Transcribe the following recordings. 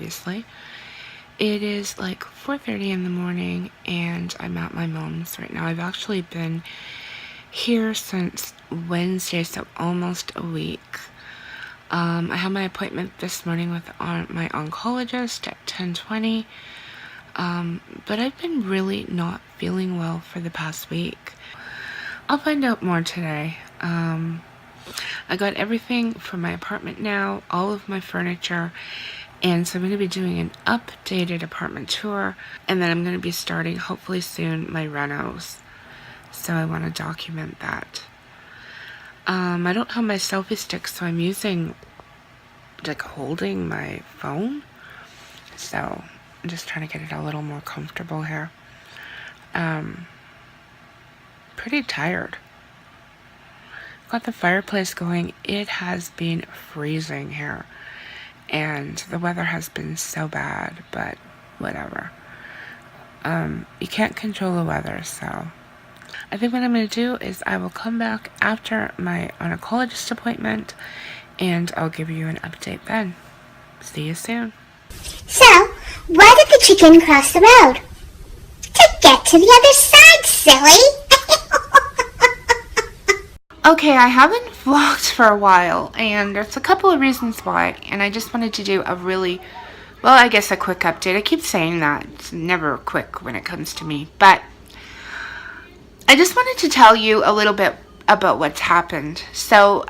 obviously. It is like 4:30 in the morning and I'm at my mom's right now. I've actually been here since Wednesday, so almost a week. I had my appointment this morning with my oncologist at 10:20, but I've been really not feeling well for the past week. I'll find out more today. I got everything from my apartment now, all of my furniture, and so I'm going to be doing an updated apartment tour, and then I'm going to be starting, hopefully soon, my renos. So I want to document that. I don't have my selfie stick, so I'm using, like, holding my phone. So I'm just trying to get it a little more comfortable here. Pretty tired. Got the fireplace going. It has been freezing here. And the weather has been so bad, but whatever. You can't control the weather, so I think what I'm going to do is I will come back after my oncologist appointment and I'll give you an update then. See you soon. So, why did the chicken cross the road? To get to the other side, silly! Okay, I haven't vlogged for a while, and there's a couple of reasons why, and I just wanted to do a quick update. I keep saying that. It's never quick when it comes to me, but I just wanted to tell you a little bit about what's happened. So,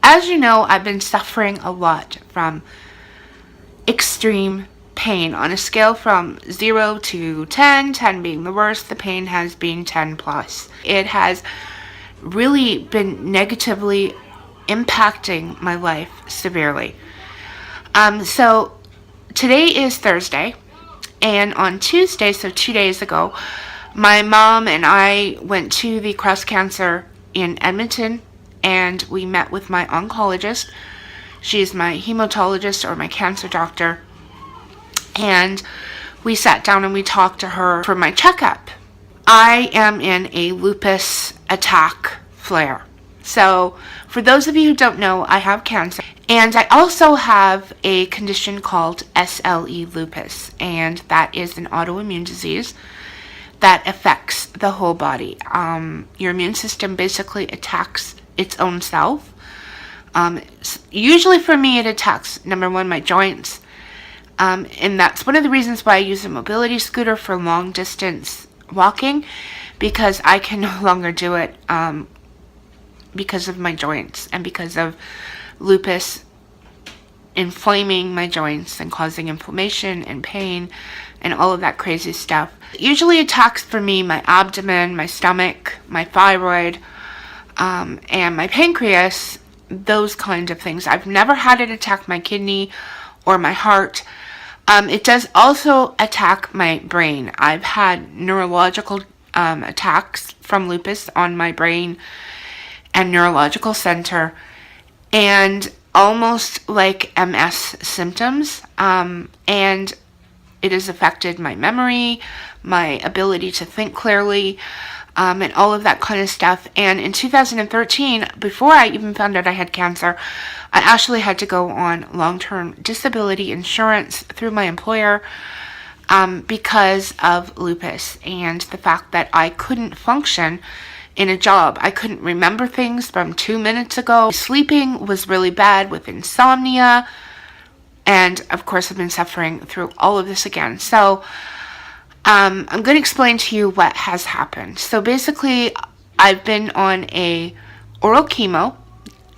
as you know, I've been suffering a lot from extreme pain. On a scale from 0 to 10, 10 being the worst, the pain has been 10 plus. It has really been negatively impacting my life severely. So today is Thursday, and on Tuesday, so 2 days ago, my mom and I went to the Cross Cancer in Edmonton, and we met with my oncologist. She's my hematologist or my cancer doctor, and we sat down and we talked to her for my checkup. I am in a lupus attack flare. So, for those of you who don't know, I have cancer, and I also have a condition called SLE Lupus, and that is an autoimmune disease that affects the whole body. Your immune system basically attacks its own self. Usually for me, it attacks, number one, my joints, and that's one of the reasons why I use a mobility scooter for long distance walking, because I can no longer do it because of my joints and because of lupus inflaming my joints and causing inflammation and pain and all of that crazy stuff. It usually attacks for me my abdomen, my stomach, my thyroid, and my pancreas, those kinds of things. I've never had it attack my kidney or my heart. It does also attack my brain. I've had neurological attacks from lupus on my brain and neurological center, and almost like MS symptoms, and it has affected my memory, my ability to think clearly, and all of that kind of stuff. And in 2013, before I even found out I had cancer, I actually had to go on long-term disability insurance through my employer because of lupus and the fact that I couldn't function in a job. I couldn't remember things from 2 minutes ago. Sleeping was really bad with insomnia, and of course I've been suffering through all of this again. So I'm going to explain to you what has happened. So basically, I've been on a oral chemo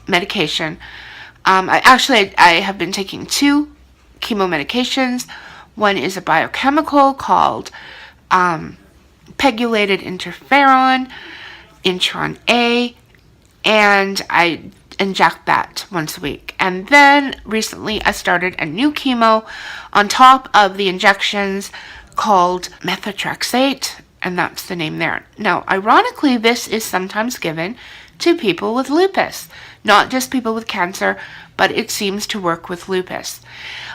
medication. I have been taking 2 chemo medications. One is a biochemical called pegylated interferon, Intron A, and I inject that once a week. And then recently I started a new chemo on top of the injections called Methotrexate, and that's the name there. Now, ironically, this is sometimes given to people with lupus, not just people with cancer, but it seems to work with lupus.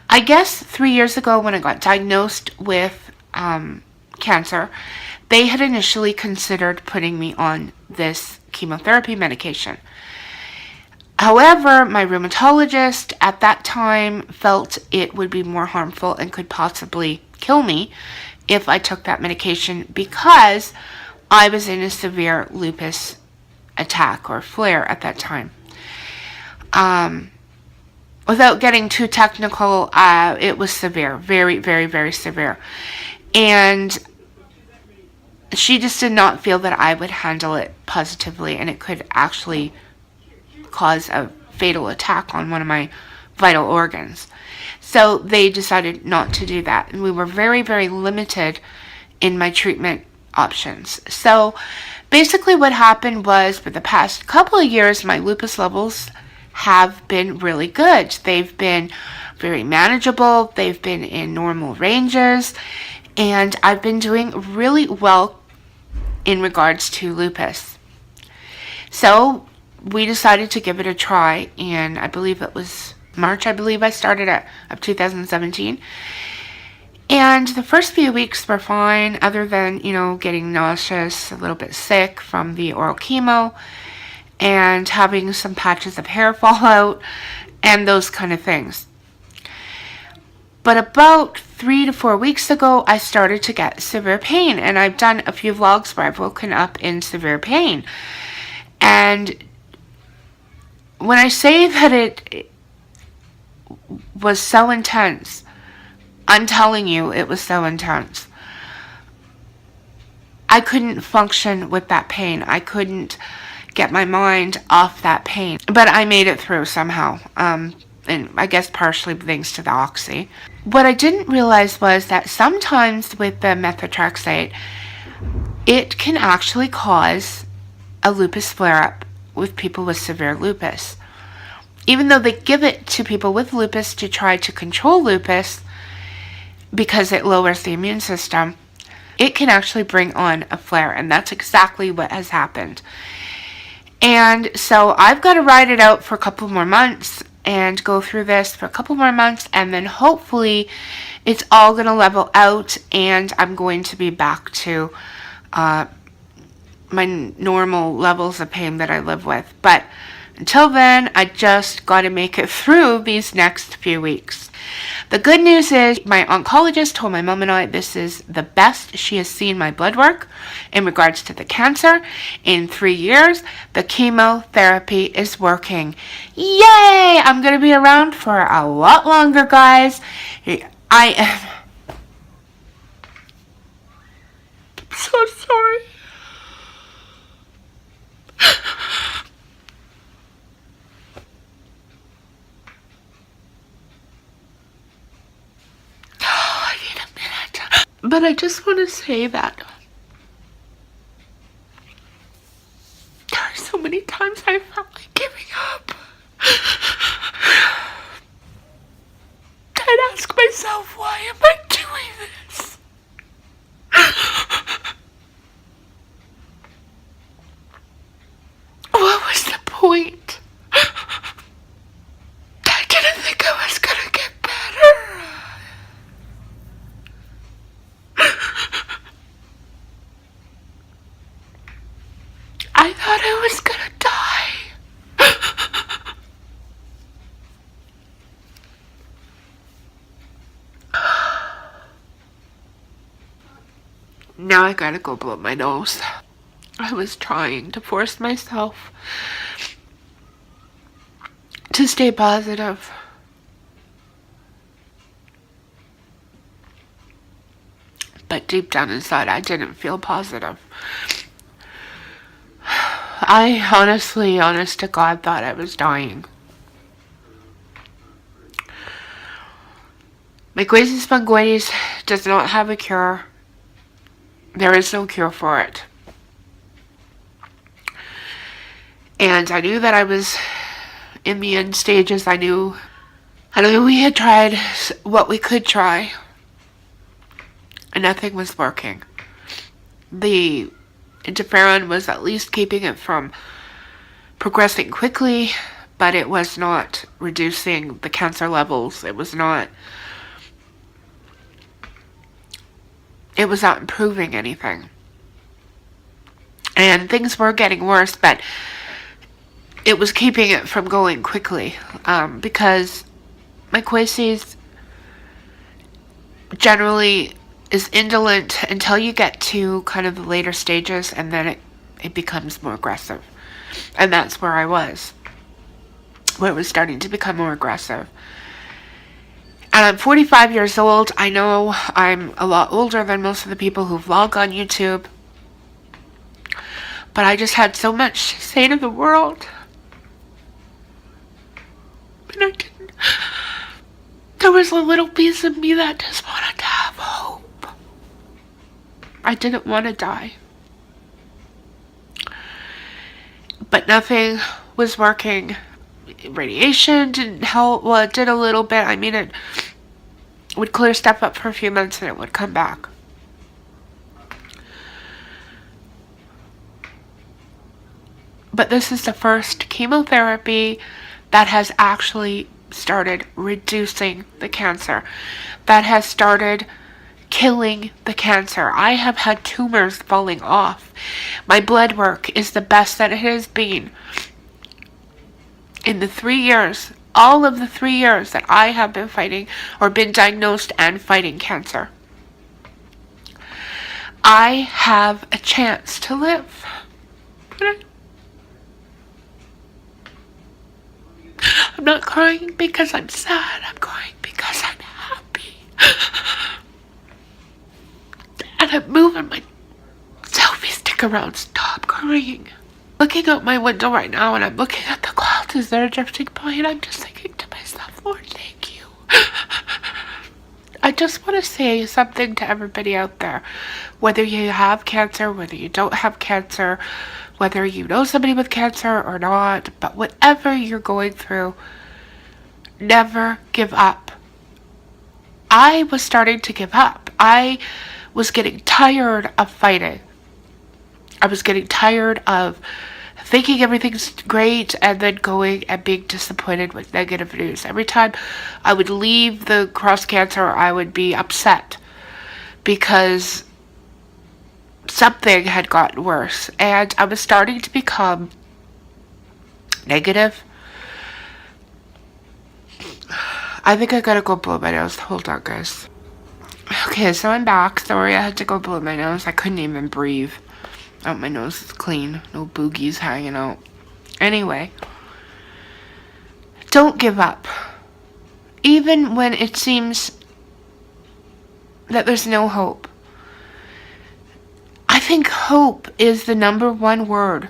I guess 3 years ago when I got diagnosed with cancer, they had initially considered putting me on this chemotherapy medication. However, my rheumatologist at that time felt it would be more harmful and could possibly kill me if I took that medication because I was in a severe lupus attack or flare at that time. Without getting too technical, it was severe, very, very, very severe. And she just did not feel that I would handle it positively, and it could actually cause a fatal attack on one of my vital organs. So they decided not to do that, and we were very, very limited in my treatment options. So basically what happened was, for the past couple of years, my lupus levels have been really good. They've been very manageable. They've been in normal ranges, and I've been doing really well in regards to lupus. So we decided to give it a try, and I believe it was March, I started it, of 2017. And the first few weeks were fine, other than, getting nauseous, a little bit sick from the oral chemo, and having some patches of hair fall out, and those kind of things. But about 3 to 4 weeks ago, I started to get severe pain, and I've done a few vlogs where I've woken up in severe pain. And when I say that it was so intense, I'm telling you, it was so intense. I couldn't function with that pain. I couldn't get my mind off that pain. But I made it through somehow. And I guess partially thanks to the oxy. What I didn't realize was that sometimes with the methotrexate, it can actually cause a lupus flare-up with people with severe lupus. Even though they give it to people with lupus to try to control lupus because it lowers the immune system, it can actually bring on a flare, and that's exactly what has happened. And so I've got to ride it out for a couple more months and go through this for a couple more months, and then hopefully it's all going to level out and I'm going to be back to my normal levels of pain that I live with. But until then, I just got to make it through these next few weeks. The good news is my oncologist told my mom and I this is the best she has seen my blood work in regards to the cancer in 3 years. The chemotherapy is working. Yay! I'm going to be around for a lot longer, guys. I am so sorry. But I just want to say that there are so many times I felt like giving up. I'd ask myself, why am I doing this? What was the point? I didn't think I was gonna get better. I thought I was gonna die. Now I gotta go blow my nose. I was trying to force myself to stay positive. But deep down inside, I didn't feel positive. I honestly, honest to God, thought I was dying. Mycosis fungoides does not have a cure. There is no cure for it. And I knew that I was in the end stages. I knew we had tried what we could try, and nothing was working. The interferon was at least keeping it from progressing quickly, but it was not reducing the cancer levels. It was not improving anything. And things were getting worse, but it was keeping it from going quickly, because my Quaces generally is indolent until you get to kind of the later stages, and then it becomes more aggressive. And that's where I was, where it was starting to become more aggressive. And I'm 45 years old. I know I'm a lot older than most of the people who vlog on YouTube, but I just had so much to say to the world. And I didn't. There was a little piece of me that just wanted to have hope. I didn't want to die. But nothing was working. Radiation didn't help. Well, it did a little bit. I mean, it would clear stuff up for a few months and it would come back. But this is the first chemotherapy that has actually started reducing the cancer, that has started killing the cancer. I have had tumors falling off. My blood work is the best that it has been in the 3 years, all of the 3 years that I have been fighting or been diagnosed and fighting cancer. I have a chance to live. I'm not crying because I'm sad. I'm crying because I'm happy. And I'm moving my selfie stick around. Stop crying. Looking out my window right now and I'm looking at the clouds as they're drifting by, and I'm just thinking to myself, Lord, thank you. I just want to say something to everybody out there. Whether you have cancer, whether you don't have cancer, whether you know somebody with cancer or not, but whatever you're going through, never give up. I was starting to give up. I was getting tired of fighting. I was getting tired of thinking everything's great and then going and being disappointed with negative news. Every time I would leave the cross cancer, I would be upset because something had gotten worse, and I was starting to become negative. I think I gotta go blow my nose. Hold on, guys. Okay, so I'm back. Sorry, I had to go blow my nose. I couldn't even breathe. Oh, my nose is clean. No boogies hanging out. Anyway, don't give up. Even when it seems that there's no hope. I think hope is the #1 word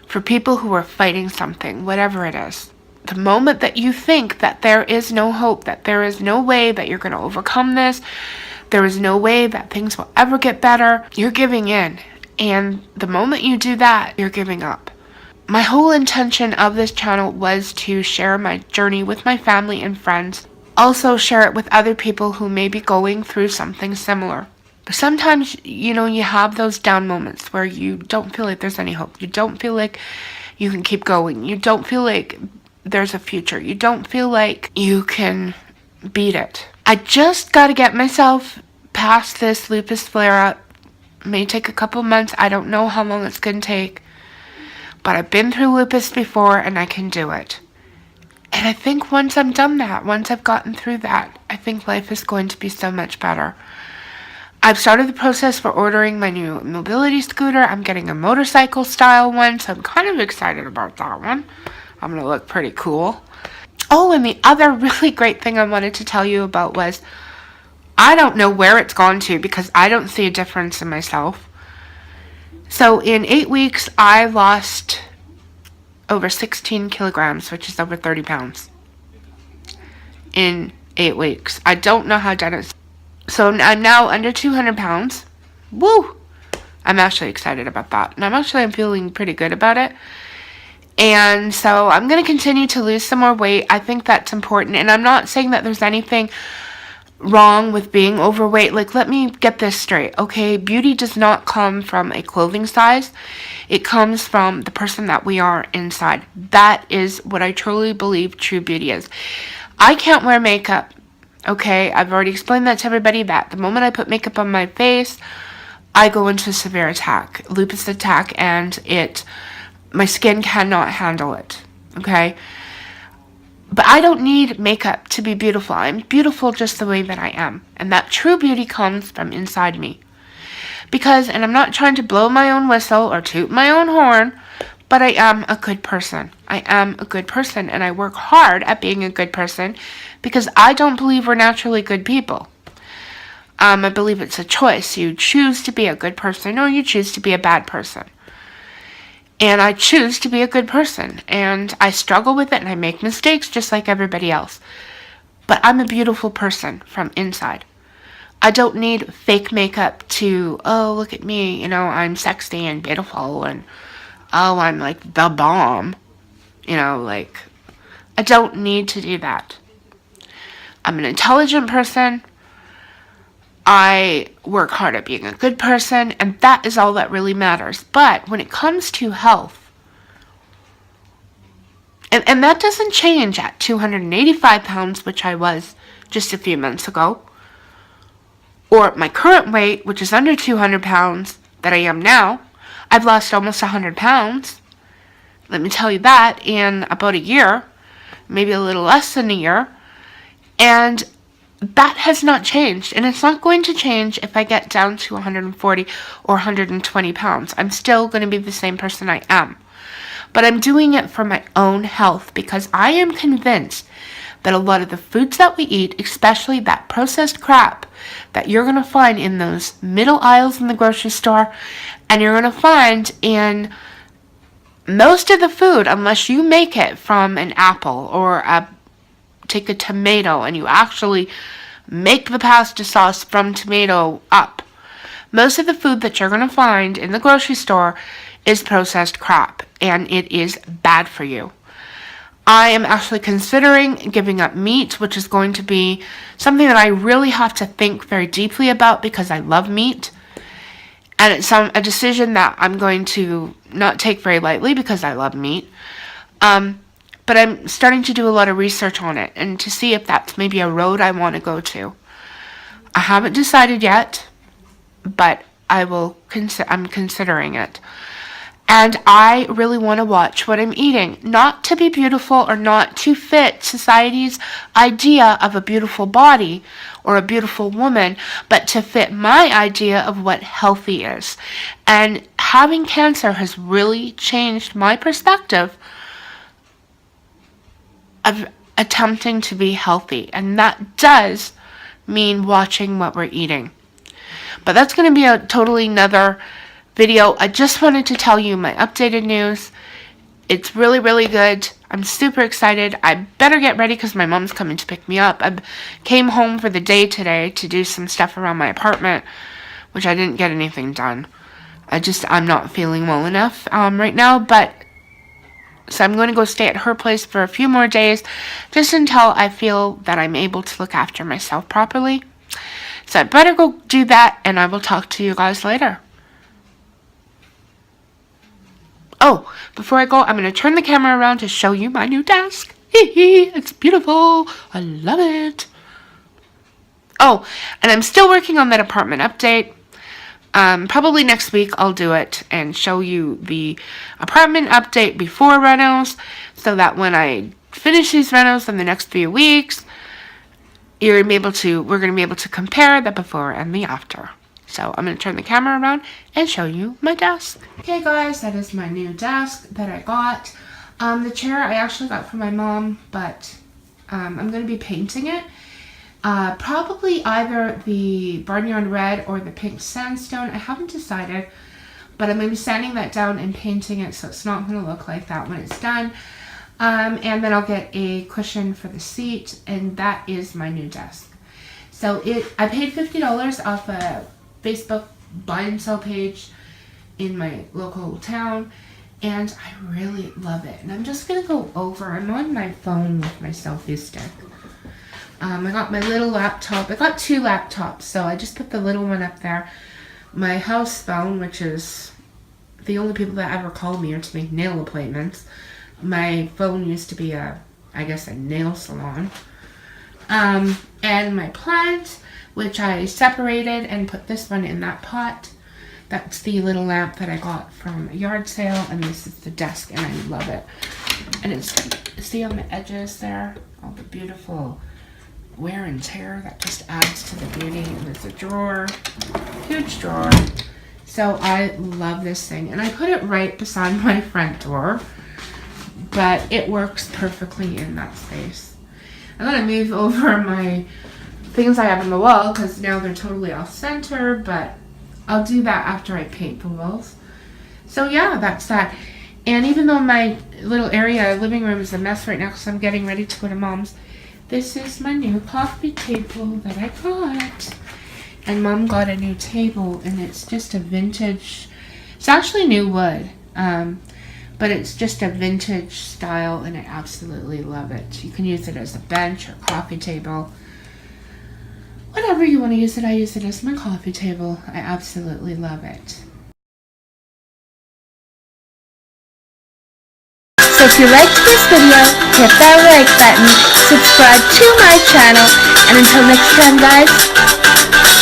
for people who are fighting something, whatever it is. The moment that you think that there is no hope, that there is no way that you're going to overcome this, there is no way that things will ever get better, you're giving in. And the moment you do that, you're giving up. My whole intention of this channel was to share my journey with my family and friends. Also share it with other people who may be going through something similar. Sometimes, you have those down moments where you don't feel like there's any hope. You don't feel like you can keep going. You don't feel like there's a future. You don't feel like you can beat it. I just got to get myself past this lupus flare-up. It may take a couple months. I don't know how long it's going to take. But I've been through lupus before and I can do it. And I think once I'm done that, once I've gotten through that, I think life is going to be so much better. I've started the process for ordering my new mobility scooter. I'm getting a motorcycle style one, so I'm kind of excited about that one. I'm going to look pretty cool. Oh, and the other really great thing I wanted to tell you about was, I don't know where it's gone to because I don't see a difference in myself. So in 8 weeks, I lost over 16 kilograms, which is over 30 pounds. In 8 weeks. I don't know how I done it. So I'm now under 200 pounds. Woo! I'm actually excited about that. And I'm feeling pretty good about it. And so I'm going to continue to lose some more weight. I think that's important. And I'm not saying that there's anything wrong with being overweight. Like, let me get this straight, okay? Beauty does not come from a clothing size. It comes from the person that we are inside. That is what I truly believe true beauty is. I can't wear makeup, okay? I've already explained that to everybody, that the moment I put makeup on my face, I go into a severe attack, lupus attack, and it My skin cannot handle it, okay? But I don't need makeup to be beautiful. I'm beautiful just the way that I am. And that true beauty comes from inside me. Because, and I'm not trying to blow my own whistle or toot my own horn, but I am a good person. I am a good person, and I work hard at being a good person because I don't believe we're naturally good people. I believe it's a choice. You choose to be a good person or you choose to be a bad person. And I choose to be a good person. And I struggle with it and I make mistakes just like everybody else. But I'm a beautiful person from inside. I don't need fake makeup to, oh, look at me, I'm sexy and beautiful and, oh, I'm like the bomb. I don't need to do that. I'm an intelligent person. I work hard at being a good person, and that is all that really matters. But when it comes to health, and that doesn't change at 285 pounds, which I was just a few months ago, or my current weight, which is under 200 pounds that I am now. I've lost almost 100 pounds. Let me tell you that, in about a year, maybe a little less than a year. And that has not changed, and it's not going to change if I get down to 140 or 120 pounds. I'm still going to be the same person I am. But I'm doing it for my own health because I am convinced that a lot of the foods that we eat, especially that processed crap that you're going to find in those middle aisles in the grocery store, and you're going to find in most of the food, unless you make it from an apple or take a tomato and you actually make the pasta sauce from tomato up. Most of the food that you're going to find in the grocery store is processed crap, and it is bad for you. I am actually considering giving up meat, which is going to be something that I really have to think very deeply about because I love meat. And it's a decision that I'm going to not take very lightly because I love meat. But I'm starting to do a lot of research on it and to see if that's maybe a road I want to go to. I haven't decided yet, but I'm considering it. And I really want to watch what I'm eating, not to be beautiful or not to fit society's idea of a beautiful body or a beautiful woman, but to fit my idea of what healthy is. And having cancer has really changed my perspective of attempting to be healthy, and that does mean watching what we're eating. But that's going to be a totally another video. I just wanted to tell you my updated news. It's really, really good. I'm super excited. I better get ready because my mom's coming to pick me up. I came home for the day today to do some stuff around my apartment, which I didn't get anything done. I'm not feeling well enough right now, but so I'm going to go stay at her place for a few more days just until I feel that I'm able to look after myself properly. So I better go do that, and I will talk to you guys later. Oh, before I go, I'm going to turn the camera around to show you my new desk. It's beautiful. I love it. Oh, and I'm still working on that apartment update. Probably next week I'll do it and show you the apartment update before renos, so that when I finish these renos in the next few weeks, we're going to be able to compare the before and the after. So I'm going to turn the camera around and show you my desk. Okay guys, that is my new desk that I got. The chair I actually got from my mom, but I'm going to be painting it. Probably either the Barnyard Red or the Pink Sandstone. I haven't decided, but I'm going to be sanding that down and painting it so it's not going to look like that when it's done. And then I'll get a cushion for the seat, and that is my new desk. So I paid $50 off a Facebook buy and sell page in my local town, and I really love it. And I'm just going to go over. I'm on my phone with my selfie stick. I got my little laptop. I got two laptops, so I just put the little one up there. My house phone, which is the only people that ever call me are to make nail appointments. My phone used to be a nail salon. And my plant, which I separated and put this one in that pot. That's the little lamp that I got from a yard sale, and this is the desk, and I love it. And it's, see on the edges there, all the beautiful wear and tear that just adds to the beauty. And there's a drawer, huge drawer. So I love this thing, and I put it right beside my front door, but it works perfectly in that space. I'm gonna move over my things I have on the wall because now they're totally off center, but I'll do that after I paint the walls. So yeah, that's that. And even though my little area, living room, is a mess right now because I'm getting ready to go to Mom's, this is my new coffee table that I got. And Mom got a new table, and it's just a vintage, it's actually new wood, but it's just a vintage style, and I absolutely love it. You can use it as a bench or coffee table. Whatever you want to use it, I use it as my coffee table. I absolutely love it. So if you liked this video, hit that like button, subscribe to my channel, and until next time guys,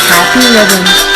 happy living.